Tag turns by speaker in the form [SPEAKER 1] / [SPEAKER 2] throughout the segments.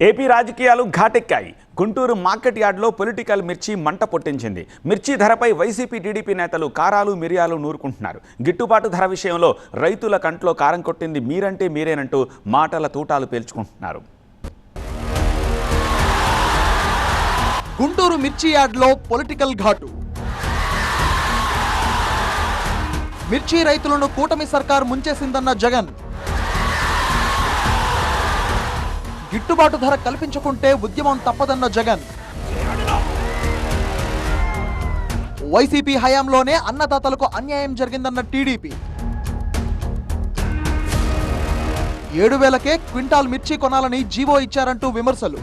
[SPEAKER 1] AP రాజకీయాలు ఘాటెక్కాయి. Guntur market యార్డ్లో political మిర్చి మంట పొట్టించింది. మిర్చి ధరపై వైసీపీ టీడీపీ నేతలు కారాలు మిరియాలు నూరుకుంటున్నారు. గిట్టుబాటు ధర విషయంలో రైతుల కంట్లో కారం కొట్టింది మీరంటే మీరేనంటూ మాటల తూటాలు పేల్చుకుంటున్నారు.
[SPEAKER 2] గుంటూరు మిర్చి యార్డ్లో పొలిటికల్ ఘాటు. మిర్చి రైతులను కూటమి సర్కార్ ముంచేసిందన్న జగన్. గిట్టుబాటు ధర కల్పించుకుంటే ఉద్యమం తప్పదన్న జగన్. వైసీపీ హయాంలోనే అన్నదాతలకు అన్యాయం జరిగిందన్న టీడీపీ. 7,000కే క్వింటాల్ మిర్చి కొనాలని జీవో ఇచ్చారంటూ విమర్శలు.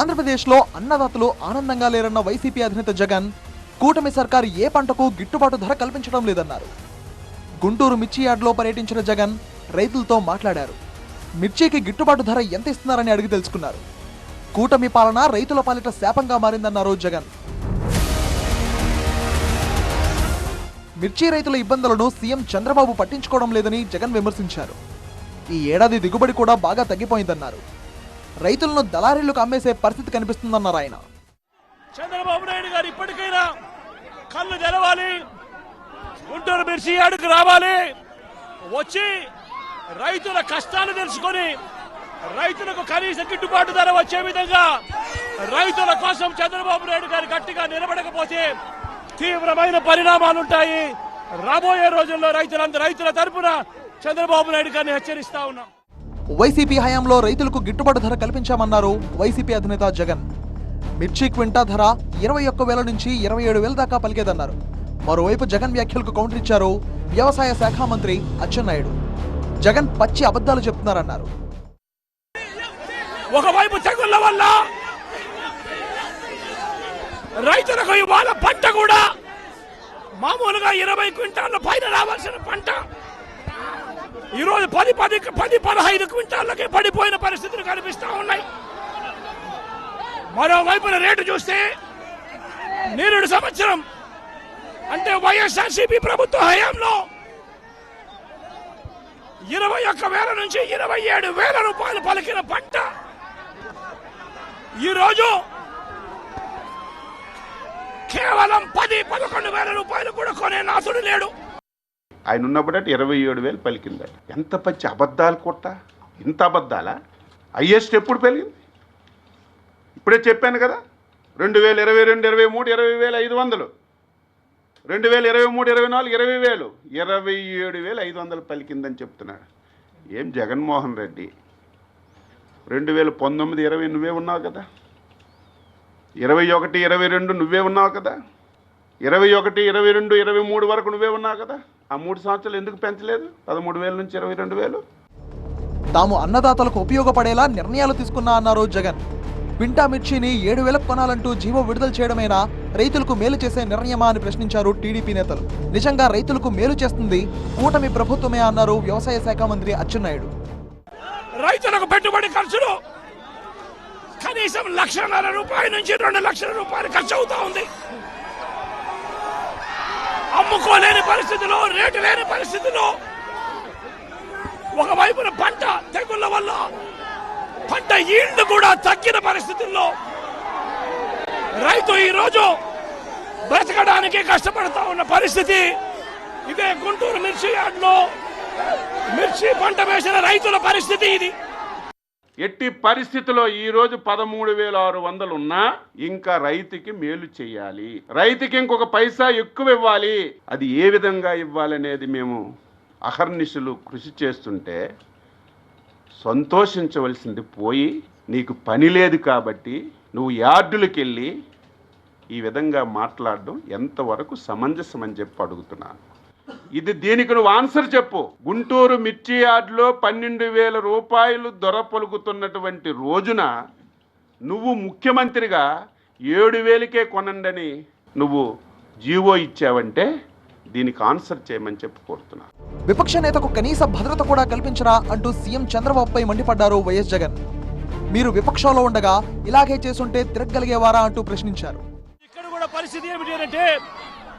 [SPEAKER 2] ఆంధ్రప్రదేశ్లో అన్నదాతలు ఆనందంగా లేరన్న వైసీపీ అధినేత జగన్ కూటమి సర్కారు ఏ పంటకు గిట్టుబాటు ధర కల్పించడం లేదన్నారు. గుంటూరు మిర్చి యార్డ్లో పర్యటించిన జగన్ రైతులతో మాట్లాడారు. మిర్చికి గిట్టుబాటు ధర ఎంత ఇస్తున్నారని అడిగి తెలుసుకున్నారు. కూటమి పాలన రైతుల పాలిట శాపంగా మారిందన్నారు జగన్. మిర్చి రైతుల ఇబ్బందులను సీఎం చంద్రబాబు పట్టించుకోవడం లేదని జగన్ విమర్శించారు. ఈ ఏడాది దిగుబడి కూడా బాగా తగ్గిపోయిందన్నారు. రైతులను దళారీలకు అమ్మేసే పరిస్థితి కనిపిస్తుందన్నారు ఆయన.
[SPEAKER 3] చంద్రబాబు నాయుడు గారు ఇప్పటికైనా కళ్ళు తెరవాలి, గుంటూరు మిర్చి యార్డుకు రావాలి, వచ్చి రైతుల కష్టాలు తెలుసుకొని రైతులకు కనీస గిట్టుబాటు ధర వచ్చే విధంగా రైతుల కోసం చంద్రబాబు నాయుడు గారు గట్టిగా నిలబడకపోతే తీవ్రమైన పరిణామాలుంటాయి. రాబోయే రోజుల్లో రైతుల తరపున చంద్రబాబు నాయుడు గారిని హెచ్చరిస్తా ఉన్నాం.
[SPEAKER 2] వైసీపీ హయాంలో రైతులకు గిట్టుబాటు ధర కల్పించామన్నారు వైసీపీ అధినేత జగన్. మిర్చి క్వింటా ధర 21,000 నుంచి 27,000 దాకా పలికేదన్నారు. మరోవైపు జగన్ వ్యాఖ్యలకు కౌంటర్ ఇచ్చారు వ్యవసాయ శాఖ మంత్రి అచ్చెన్నాయుడు. జగన్ పచ్చి అబద్ధాలు చెప్తున్నారన్నారు.
[SPEAKER 3] ఒకవైపు తెగుళ్ల వల్ల రైతులకు ఇవాళ పంట కూడా మామూలుగా 20 క్వింటాల పైన రావాల్సిన పంట ఈరోజు 10-15 క్వింటాలకే పడిపోయిన పరిస్థితులు కనిపిస్తా ఉన్నాయి. మరోవైపున రేటు చూస్తే నిరుడు సంవత్సరం అంటే వైఎస్ఆర్సీపీ ప్రభుత్వ హయాంలో 21,000 నుంచి 27,000 రూపాయలు పలికిన పంట ఈరోజు కేవలం 10-11,000 రూపాయలు కూడా కొనే నాథుడు లేడు.
[SPEAKER 4] ఆయన ఉన్నప్పుడట 27,000 పలికింది. ఎంత పచ్చి అబద్ధాలు కొట్ట, ఇంత అబద్ధాలా? హైయెస్ట్ ఎప్పుడు పెరిగింది? ఇప్పుడే చెప్పాను కదా, 2022, 23, 20,500, 2023, 24, 20,000, 27,500 పలికిందని చెప్తున్నాడు. ఏం జగన్మోహన్ రెడ్డి 2019, 20 నువ్వే ఉన్నావు కదా, 21, 22 నువ్వే ఉన్నావు కదా, 21, 22, 23 వరకు నువ్వే ఉన్నావు కదా. ఆ 3 సంవత్సరాలు ఎందుకు పెంచలేదు 13,000 నుంచి 22,000?
[SPEAKER 2] తాము అన్నదాతలకు ఉపయోగపడేలా నిర్ణయాలు తీసుకున్నా అన్నారు జగన్. క్వింటా మిర్చిని 7,000 కొనాలంటూ జీవో విడుదల చేయడమేనా రైతులకు మేలు చేసే నిర్ణయమా అని ప్రశ్నించారు టీడీపీ నేతలు. నిజంగా రైతులకు మేలు చేస్తుంది కూటమి ప్రభుత్వమే అన్నారు వ్యవసాయ శాఖ మంత్రి అచ్చెన్నాయుడు.
[SPEAKER 3] రైతులకు పెట్టుబడి ఖర్చులు కనీసం 1,50,000 రూపాయల నుంచి 2 లక్షల రూపాయలు ఖర్చు అవుతా ఉంది. అమ్ముకోలేని పరిస్థితిలో, రేటు లేని పరిస్థితిలో, ఒకవైపున పంట తెగుళ్ల వల్ల పంట ఈల్డ్ కూడా తగ్గిన పరిస్థితుల్లో రైతు ఈరోజు బ్రతకడానికి కష్టపడతా ఉన్న పరిస్థితి. ఇదే గుంటూరు మిర్చి యార్డ్లో మిర్చి పంట వేసిన రైతుల పరిస్థితి ఇది.
[SPEAKER 4] ఎట్టి పరిస్థితిలో ఈరోజు 13,600 ఉన్నా ఇంకా రైతుకి మేలు చేయాలి, రైతుకి ఇంకొక పైసా ఎక్కువ ఇవ్వాలి. అది ఏ విధంగా ఇవ్వాలనేది మేము అహర్నిశలు కృషి చేస్తుంటే సంతోషించవలసింది పోయి, నీకు పని లేదు కాబట్టి నువ్వు యార్డులకు వెళ్ళి ఈ విధంగా మాట్లాడడం ఎంతవరకు సమంజసం అని చెప్పి అడుగుతున్నాను. దీనికి నువ్వు ఆన్సర్ చెప్పు. గుంటూరు మిర్చి యార్డులో 12,000 రూపాయలు దొర పలుకుతున్నటువంటి రోజున నువ్వు ముఖ్యమంత్రిగా 7,000కే కొనండని నువ్వు జీవో ఇచ్చావంటే దీనికి ఆన్సర్ చేయమని చెప్పి కోరుతున్నాను.
[SPEAKER 2] విపక్ష నేతకు కనీస భద్రత కూడా కల్పించరా అంటూ సీఎం చంద్రబాబుపై మండిపడ్డారు వైఎస్ జగన్. మీరు విపక్షంలో ఉండగా ఇలాగే చేసుంటే తిరగలిగేవారా అంటూ ప్రశ్నించారు.
[SPEAKER 3] ఇక్కడ కూడా పరిస్థితి ఏమిటి అంటే,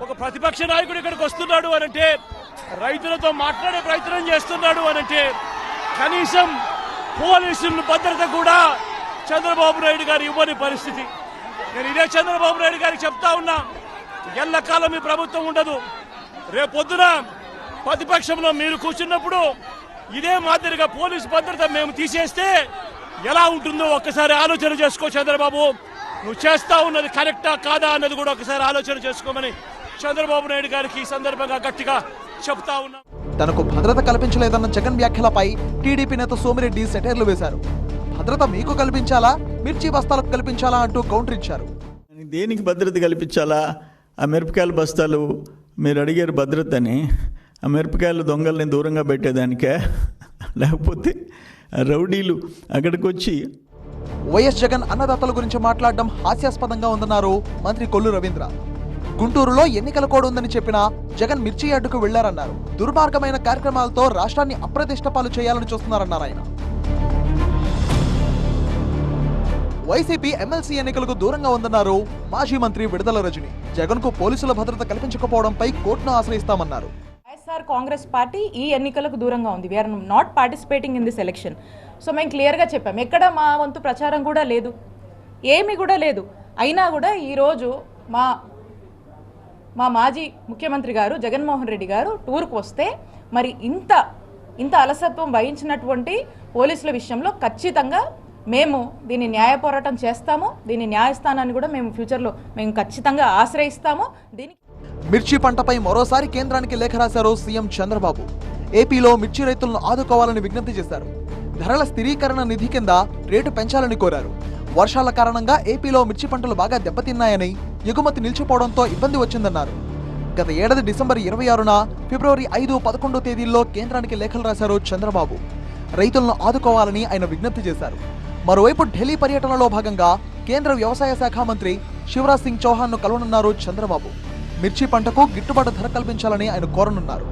[SPEAKER 3] ఒక ప్రతిపక్ష నాయకుడు ఇక్కడికి వస్తున్నాడు అనంటే, రైతులతో మాట్లాడే ప్రయత్నం చేస్తున్నాడు అనంటే కనీసం పోలీసుల భద్రత కూడా చంద్రబాబు నాయుడు గారు ఇవ్వని పరిస్థితి. నేను ఇదే చంద్రబాబు నాయుడు గారికి చెప్తా ఉన్నా, ఎల్లకాలం ఈ ప్రభుత్వం ఉండదు. రేపొద్దున ప్రతిపక్షంలో మీరు కూర్చున్నప్పుడు ఇదే మాదిరిగా పోలీసు భద్రత మేము తీసేస్తే ఎలా ఉంటుందో ఒక్కసారి ఆలోచన చేసుకో చంద్రబాబు. నువ్వు చేస్తా ఉన్నది కరెక్టా కాదా అన్నది కూడా ఒకసారి ఆలోచన చేసుకోమని చంద్రబాబు నాయుడు గారికి ఈ సందర్భంగా గట్టిగా చెప్తా ఉన్నా.
[SPEAKER 2] తనకు భద్రత కల్పించలేదన్న జగన్ వ్యాఖ్యలపై టీడీపీ నేత సోమిరెడ్డి సెటైర్లు వేశారు. భద్రత మీకు కల్పించాలా, మిర్చి బస్తాలకు కల్పించాలా అంటూ కౌంటర్ ఇచ్చారు.
[SPEAKER 5] దేనికి భద్రత కల్పించాలా? ఆ మిరపకాయల బస్తాలు మీరు అడిగారు భద్రత అని, ఆ మిరపకాయల దొంగల్ని దూరంగా పెట్టేదానికే, లేకపోతే రౌడీలు అక్కడికి వచ్చి
[SPEAKER 2] వైఎస్ జగన్ అన్నదాతల గురించి మాట్లాడడం హాస్యాస్పదంగా ఉందన్నారు మంత్రి కొల్లు రవీంద్ర. గుంటూరులో ఎన్నికల కోడ్ ఉందని చెప్పినా జగన్ మిర్చి యార్డుకు వెళ్లారన్నారు. దుర్మార్గమైన కార్యక్రమాలతో రాష్ట్రాన్ని అప్రతిష్ట పాలు చేయాలని చూస్తున్నారన్నారు ఆయన. వైసీపీ ఎమ్మెల్సీ ఎన్నికలకు దూరంగా ఉందన్నారు మాజీ మంత్రి విడుదల రజని. జగన్ కు పోలీసుల భద్రత కల్పించకపోవడంపై కోర్టును ఆశ్రయిస్తామన్నారు.
[SPEAKER 6] వైఎస్ఆర్ కాంగ్రెస్ పార్టీ ఈ ఎన్నికలకు దూరంగా ఉంది. We're not participating in this election. So మేము క్లియర్గా చెప్పాం, ఎక్కడ మా వంతు ప్రచారం కూడా లేదు, ఏమీ కూడా లేదు. అయినా కూడా ఈరోజు మా మాజీ ముఖ్యమంత్రి గారు జగన్మోహన్ రెడ్డి గారు టూర్కు వస్తే మరి ఇంత అలసత్వం వహించినటువంటి పోలీసుల విషయంలో ఖచ్చితంగా మేము దీన్ని న్యాయ పోరాటం చేస్తాము. దీన్ని న్యాయస్థానాన్ని కూడా మేము ఫ్యూచర్లో మేము ఖచ్చితంగా ఆశ్రయిస్తాము. దీనికి
[SPEAKER 2] మిర్చి పంటపై మరోసారి కేంద్రానికి లేఖ రాశారు సీఎం చంద్రబాబు. ఏపీలో మిర్చి రైతులను ఆదుకోవాలని విజ్ఞప్తి చేశారు. ధరల స్థిరీకరణ నిధి కింద రేటు పెంచాలని కోరారు. వర్షాల కారణంగా ఏపీలో మిర్చి పంటలు బాగా దెబ్బతిన్నాయని, ఎగుమతి నిలిచిపోవడంతో ఇబ్బంది వచ్చిందన్నారు. గత ఏడాది డిసెంబర్ 26న, ఫిబ్రవరి 5, 11 తేదీల్లో కేంద్రానికి లేఖలు రాశారు చంద్రబాబు. రైతులను ఆదుకోవాలని ఆయన విజ్ఞప్తి చేశారు. మరోవైపు ఢిల్లీ పర్యటనలో భాగంగా కేంద్ర వ్యవసాయ శాఖ మంత్రి శివరాజ్ సింగ్ చౌహాన్ను కలవనున్నారు చంద్రబాబు. మిర్చి పంటకు గిట్టుబాటు ధర కల్పించాలని ఆయన కోరనున్నారు.